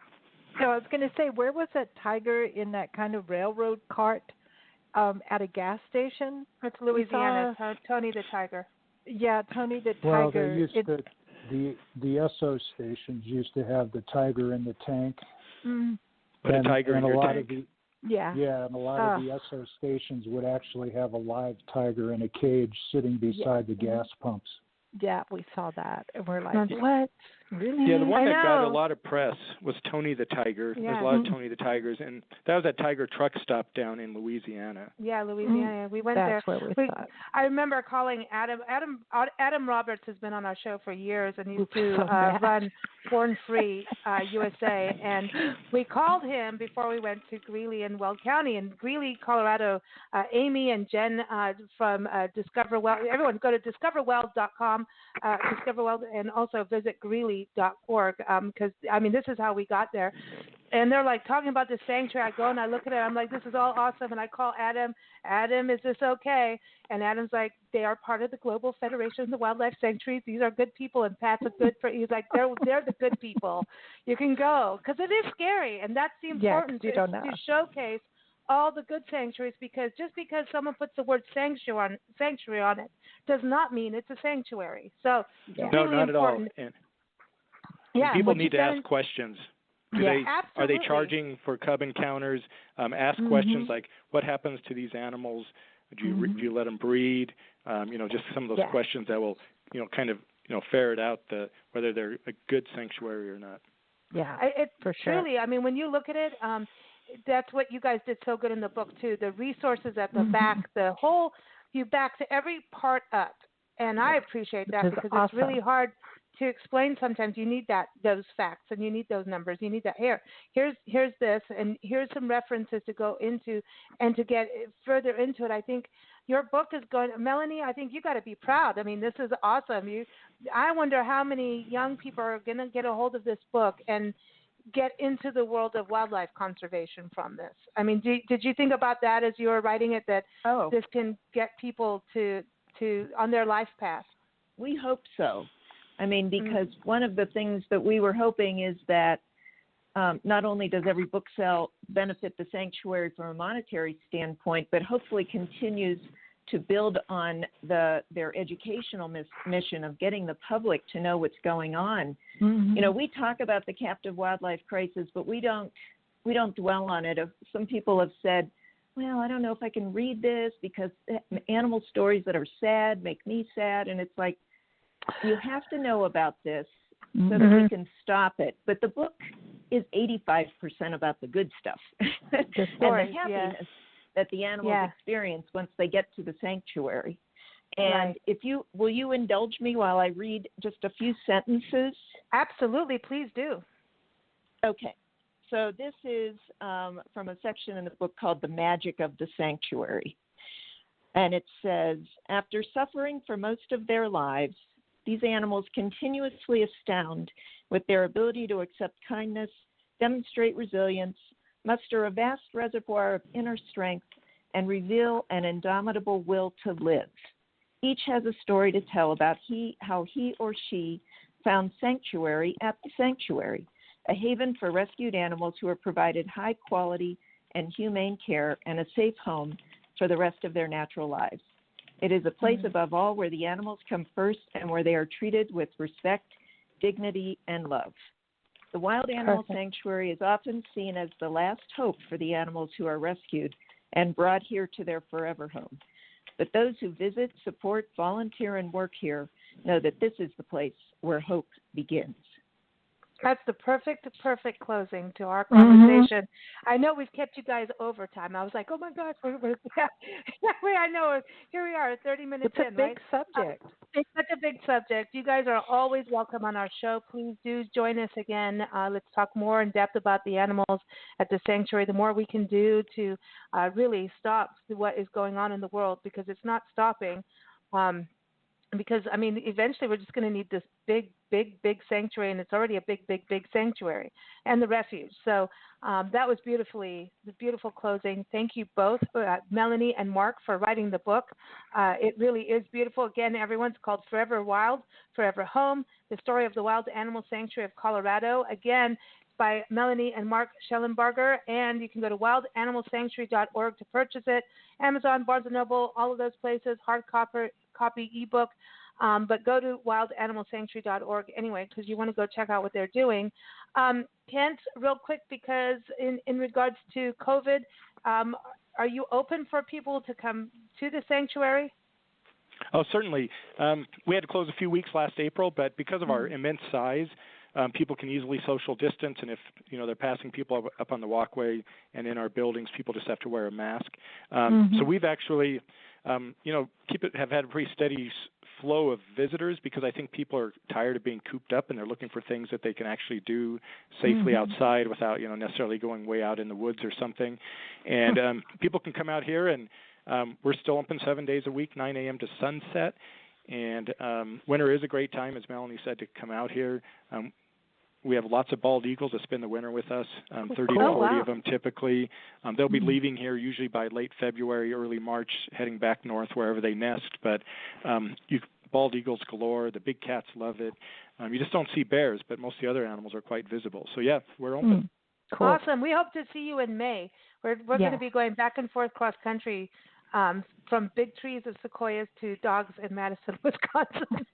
So I was going to say, where was that tiger in that kind of railroad cart? at a gas station. It's Louisiana. Tony the Tiger. Yeah, Tony the Well, Tiger. they used to, the Esso stations used to have the tiger in the tank. But a tiger in your tank. Yeah, and a lot of the Esso stations would actually have a live tiger in a cage sitting beside the gas pumps. Yeah, we saw that, and we're like, what? Really? Yeah, the one that got a lot of press was Tony the Tiger. Yeah. There's a lot of Tony the Tigers, and that was that tiger truck stop down in Louisiana. Yeah, Louisiana. We went That's there. Where we thought. I remember calling Adam. Adam Roberts has been on our show for years, and used to run Born Free USA. And we called him before we went to Greeley and Weld County. In Greeley, Colorado, Amy and Jen from Discover Weld. Everyone go to discoverweld.com, Discover Weld, and also visit Greeley.org, because this is how we got there. And they're like talking about this sanctuary. I go and I look at it. I'm like, this is all awesome. And I call Adam. Adam, is this okay? And Adam's like, they are part of the Global Federation of the Wildlife Sanctuaries. These are good people, and Pat's a good. He's like, they're the good people. You can go, because it is scary, and that's the important you don't know. to showcase all the good sanctuaries, because just because someone puts the word sanctuary on it does not mean it's a sanctuary. So it's no, really not important. at all. And people need to ask questions. Absolutely. Are they charging for cub encounters? Ask questions like, what happens to these animals? Do you let them breed? Just some of those questions that will, kind of, ferret out whether they're a good sanctuary or not. Yeah, for sure. Truly, when you look at it, that's what you guys did so good in the book too. The resources at the back, you back to every part up, and I appreciate that, because it's really hard to explain. Sometimes you need those facts, and you need those numbers. You need that. Here's this, and here's some references to go into, and to get further into it. I think your book is going, Melanie. I think you got to be proud. This is awesome. I wonder how many young people are going to get a hold of this book and get into the world of wildlife conservation from this. Did you think about that as you were writing it, that this can get people to on their life path? We hope so. Because one of the things that we were hoping is that not only does every book sale benefit the sanctuary from a monetary standpoint, but hopefully continues to build on their educational mission of getting the public to know what's going on. We talk about the captive wildlife crisis, but we don't dwell on it. Some people have said, well, I don't know if I can read this because animal stories that are sad make me sad. And it's like, you have to know about this so that we can stop it. But the book is 85% about the good stuff and the happiness that the animals experience once they get to the sanctuary. And will you indulge me while I read just a few sentences? Absolutely, please do. Okay. So this is from a section in the book called The Magic of the Sanctuary. And it says, after suffering for most of their lives, these animals continuously astound with their ability to accept kindness, demonstrate resilience, muster a vast reservoir of inner strength, and reveal an indomitable will to live. Each has a story to tell about how he or she found sanctuary at the sanctuary, a haven for rescued animals who are provided high quality and humane care and a safe home for the rest of their natural lives. It is a place above all where the animals come first and where they are treated with respect, dignity, and love. The Wild Animal Sanctuary is often seen as the last hope for the animals who are rescued and brought here to their forever home. But those who visit, support, volunteer, and work here know that this is the place where hope begins. That's the perfect closing to our conversation. I know we've kept you guys overtime. I was like, oh my gosh, I know. Here we are, 30 minutes in, right? It's a big subject. It's such a big subject. You guys are always welcome on our show. Please do join us again. Let's talk more in depth about the animals at the sanctuary. The more we can do to really stop what is going on in the world, because it's not stopping. Because, eventually we're just going to need this big sanctuary, and it's already a big sanctuary, and the refuge. So that was beautiful closing. Thank you both, Melanie and Mark, for writing the book. It really is beautiful. Again, everyone's called Forever Wild, Forever Home, the story of the Wild Animal Sanctuary of Colorado. Again, by Melanie and Mark Shellenbarger, and you can go to wildanimalsanctuary.org to purchase it. Amazon, Barnes & Noble, all of those places, hard copy, ebook. But go to wildanimalsanctuary.org anyway, because you want to go check out what they're doing. Kent, real quick, because in regards to COVID, are you open for people to come to the sanctuary? Oh, certainly. We had to close a few weeks last April, but because of our immense size, people can easily social distance, and if they're passing people up on the walkway and in our buildings, people just have to wear a mask. So we've actually, have had a pretty steady flow of visitors, because I think people are tired of being cooped up and they're looking for things that they can actually do safely outside without necessarily going way out in the woods or something. And people can come out here, and we're still open 7 days a week, 9 a.m. to sunset. And winter is a great time, as Melanie said, to come out here. We have lots of bald eagles that spend the winter with us, 30 to 40 of them typically. They'll be leaving here usually by late February, early March, heading back north wherever they nest. But bald eagles galore. The big cats love it. You just don't see bears, but most of the other animals are quite visible. So, yeah, we're open. Cool. Awesome. We hope to see you in May. We're going to be going back and forth cross country from big trees of sequoias to dogs in Madison, Wisconsin.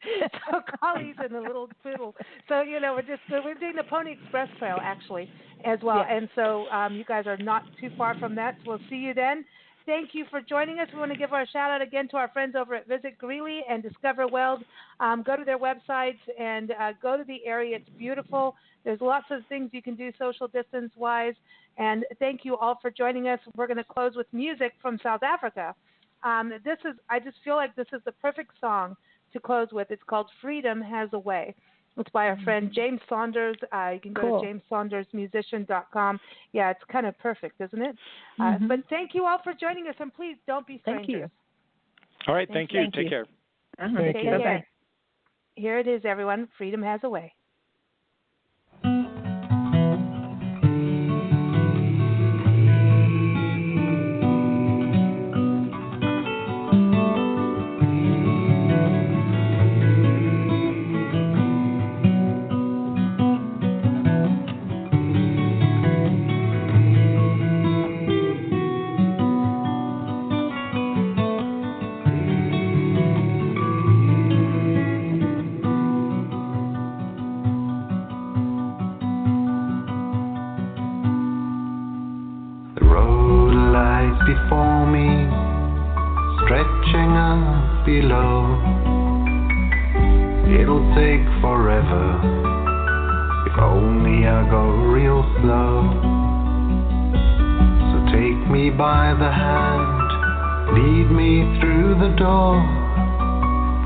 So collies and a little poodle. So we're doing the Pony Express Trail actually as well. Yeah. And so you guys are not too far from that. So we'll see you then. Thank you for joining us. We want to give our shout out again to our friends over at Visit Greeley and Discover Weld. Go to their websites and go to the area. It's beautiful. There's lots of things you can do social distance wise. And thank you all for joining us. We're going to close with music from South Africa. I just feel like this is the perfect song to close with. It's called Freedom Has a Way. It's by our friend James Saunders. You can go to jamessaundersmusician.com. Yeah, it's kind of perfect, isn't it? But thank you all for joining us, and please don't be strangers. Thank you. All right, thank you. Take care. Take care. Bye-bye. Here it is, everyone. Freedom Has a Way. Before me, stretching up below. It'll take forever if only I go real slow. So take me by the hand, lead me through the door.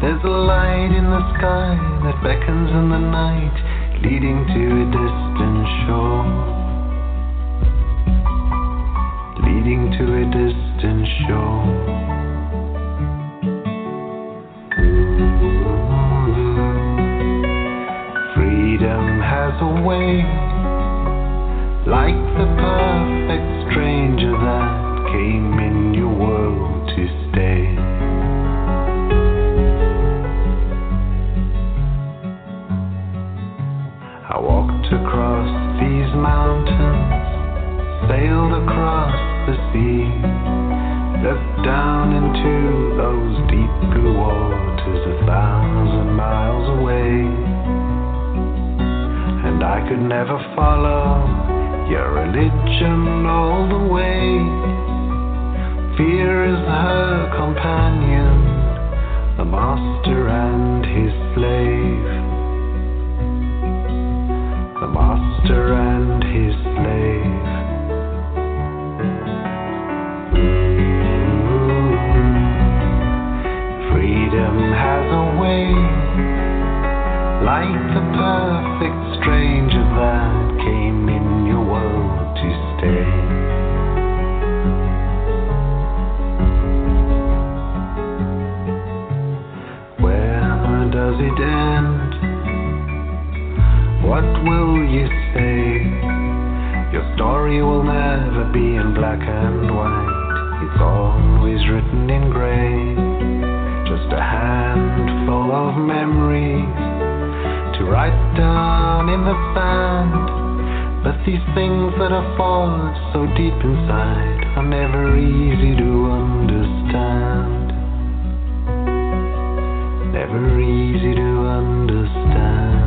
There's a light in the sky that beckons in the night, leading to a distant shore. Leading to a distant shore. Freedom has a way, like the perfect stranger that came in your world to stay. I walked across these mountains, sailed across the sea, looked down into those deep blue waters 1,000 miles away. And I could never follow your religion all the way. Fear is her companion, the master and his slave. The master and his slave. Freedom has a way, like the perfect stranger that came in your world to stay. Where does it end? What will you say? Your story will never be in black and white. It's always written in gray. Just a handful of memories to write down in the sand. But these things that are far so deep inside are never easy to understand. Never easy to understand.